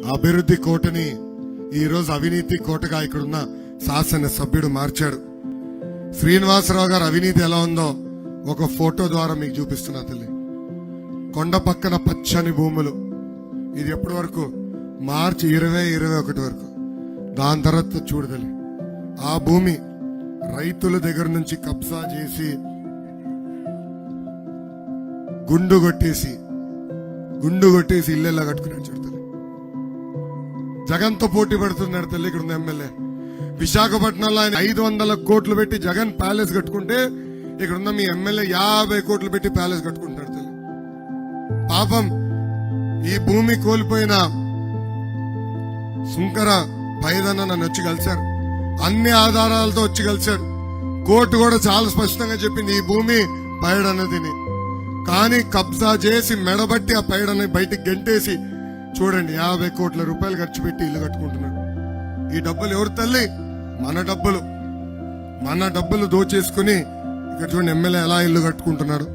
అభివృద్ధి కోటని ఈ రోజు అవినీతి కోటగా ఇక్కడున్న శాసన సభ్యుడు మార్చాడు. శ్రీనివాసరావు గారు అవినీతి ఎలా ఉందో ఒక ఫోటో ద్వారా మీకు చూపిస్తున్నా తల్లి. కొండ పక్కన పచ్చని భూములు, ఇది ఎప్పటి వరకు? మార్చి 2021 వరకు. దాని తర్వాత చూడదలి ఆ భూమి రైతుల దగ్గర నుంచి కబ్జా చేసి గుండు కొట్టేసి ఇల్లెల్లా కట్టుకున్నాడు చూడతల్లి. జగన్ తో పోటీ పడుతున్నాడు తల్లి ఇక్కడ ఉన్న ఎమ్మెల్యే. విశాఖపట్నంలో ఆయన 500 కోట్లు పెట్టి జగన్ ప్యాలెస్ కట్టుకుంటే ఇక్కడ ఉన్న మీ ఎమ్మెల్యే 50 కోట్లు పెట్టి ప్యాలెస్ కట్టుకుంటాడు తల్లి. పాపం ఈ భూమి కోల్పోయిన సుంకర పైదన్న నన్ను వచ్చి కలిశారు. అన్ని ఆధారాలతో వచ్చి కలిశాడు. కోర్టు కూడా చాలా స్పష్టంగా చెప్పింది ఈ భూమి పైడన్నదిని. కానీ కబ్జా చేసి మెడబట్టి ఆ పైడని బయటికి గెంటేసి చూడండి 50 కోట్ల రూపాయలు ఖర్చు పెట్టి ఇల్లు కట్టుకుంటున్నాడు. ఈ డబ్బులు ఎవరు తల్లి? మన డబ్బులు దోచేసుకుని ఇక్కడ చూడండి ఎమ్మెల్యే ఎలా ఇల్లు కట్టుకుంటున్నాడు.